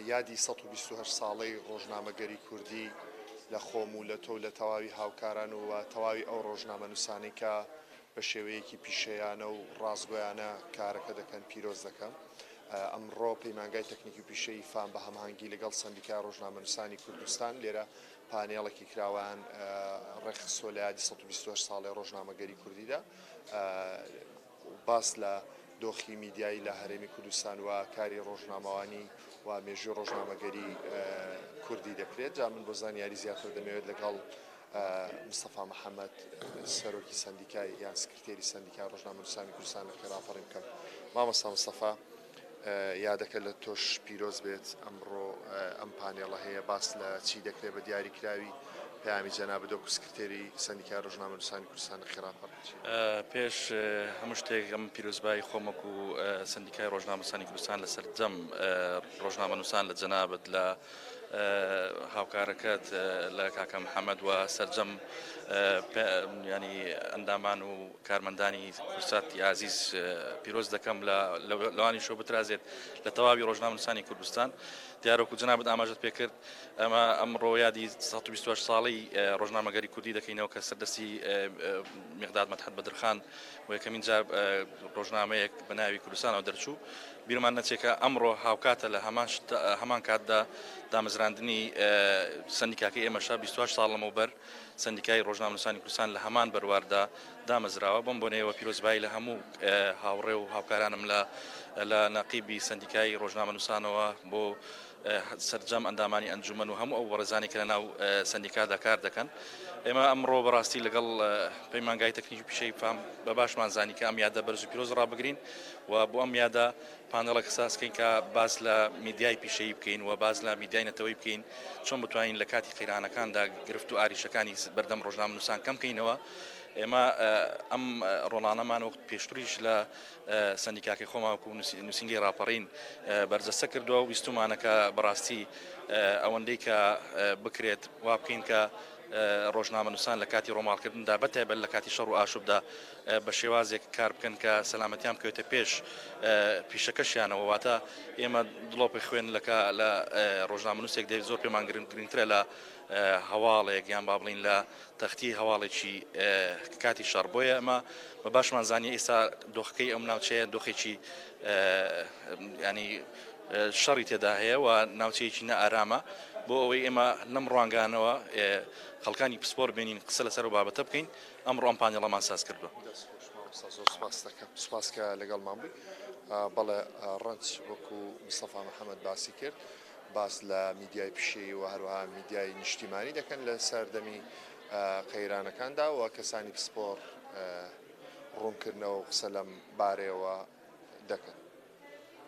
یادی 128 ساڵەی ڕۆژنامەگەری کوردی لە خۆم و لە تۆ لە تەواوی هاوکاران و تەواوی ئەو ڕۆژنامە نووسانی کە بە شێوەیەکی پیشەیانە و ڕازگۆیانە کارەکە دەکەن پیرۆز دەکەم. ئەمڕۆ پەیمانگای تەکنیکی و پیشەی فام بە هەماهەنگی لەگەڵ سەندیکای ڕۆژنامە نووسانی کوردستان لێرە پانێڵێکی کراوان ڕێخستۆ لە یادی 128 ساڵی ڕۆژنامەگەری کوردیدا باس لە دۆخی میدیایی لە هەرێمی کوردستان و کاری ڕۆژنامەوانی و مێژووی ڕۆژنامەگەری کوردی دەکرێت. جا من بۆ زانیاری زیاتر دەمەوێت لەگەڵ مستەفا محەممەد سەرۆکی سەندیکای یان سکرتێری سەندیکای ڕۆژنامە نووسانی کوردستان لە خێراپەڕی بکەم. مامۆستا مستەفا، یادەکە لە تۆش پیرۆز بێت ئەمڕۆ ئەم پانێڵە هەیە باس لە چی دەکرێت بە دیاریکراوی پەیامی جەناب دۆ سکرتێری سەندیکای ڕۆژنامە نووسانی کوردستان لە خێراپەڕ. پێش هەموو شتێک ئەم پیرۆزبایی خۆمەک و سەندیکای ڕۆژنامە نووسانی کوردستان لە سەرجەم ڕۆژنامە نووسان لە جەنابەت لە هاوکارەکەت لە کاکە محەممەد و سەرجەم ینی ئەندامان و کارمەندانی کورساتی عزیز پیرۆز دەکەم لەوانی شۆ بترازێت لە تەواوی ڕۆژنامە نووسانی کوردستان. دیارۆکو جەنابەت ئاماژەت پێکرد ئەمە ئەمڕۆ یادی 128 ساڵی ڕۆژنامەگەری کوردی دەکەینەوە کە سەردەستی مێغداد مەدحەت بەدرخان و یەکەمین جار ڕۆژنامەیەک بە ناوی کوردستانەوە دەرچوو. بیرمان نەچێکە ئەمڕۆ هاوکاتە لە هەمان کاتدا دامەزراندنی سەندیکاکەی ئێمەشە 28 ساڵ لەمەوبەر سەندیکای ڕۆژنامە نووسانی کوردستان لە هەمان بەرواردا دامەزراوە. بۆم بۆنەوە پیرۆزبایی لە هەموو هاوڕێ و هاوکارانم لە نەقیبی سەندیکای ڕۆژنامە نووسانەوە بۆ سەرجەم ئەندامانی ئەنجومەن و هەموو ئەو وەڕێزانی کە لە ناو سەندیکادا کار دەکەن. ئێمە ئەمڕۆ بەڕاستی لەگەڵ پەیمانگای تەکنیکی و پیشەی فام بە باشمان زانی کە ئەم یادە بەرز و پیرۆز ڕابگرین و بۆ ئەم یادە پانێڵێک ساسکەین کە باس لە میدیای پیشەیی بکەین و باس لە میدیای نەتەوەی بکەین چۆن بتوانین لە کاتی قەیرانەکاندا گرفت و ئاریشەکانی بەردەم ڕۆژنامە نووسان کەم بکەینەوە. ئێمە ئەم ڕۆڵانەمان وەخت پێشتریش لە سەندیکاکەی خۆماوەکو نووسینگەی ڕاپەڕین بەرجەستە کردووە و ویستمانەکە بەڕاستی ئەوەندەی کە بکرێت وا بکەین کە ڕۆژنامە نووسان لە کاتی ڕۆماڵکردندا بەتایبەت لە کاتی شەڕ و ئاشوبدا بە شێوازێک کار بکەن کە سەلامەتیان بکەوێتە پێش پیشەکەشیانەوە. واتە ئێمە دڵۆپی خوێن لە ڕۆژنامە نووسێک دەوێت زۆر پێمان گرنگترە لە هەواڵێک یان با بڵین لە تەختی هەواڵێکی کاتی شەڕ. بۆیە ئەمە بە باشمان زانیە ئێستا دۆخەکەی ئەم ناوچەیە دۆخێکی ینی شەڕی تێدا هەیە و ناوچەیەکی نەئارامە. بۆ ئەوەی ئێمە لەم ڕوانگانەوە خەڵکانی پسپۆر بێنین قسە لەسەر و بابەتە بکەین. ئەمڕۆ ئەم پانێڵەمان ساز کردووە. سوپاس کە لەگەڵمان بووی. بەڵێ ڕەنج وەکو مستەفا محەممەد باسی کرد باس لە میدیای پیشەیی و هەروەها میدیای نیشتیمانی دەکەن لە سەردەمی قەیرانەکاندا و کەسانی پسپۆر ڕوونکردنەوە و قسە لەم بارەیەوە دەکەن.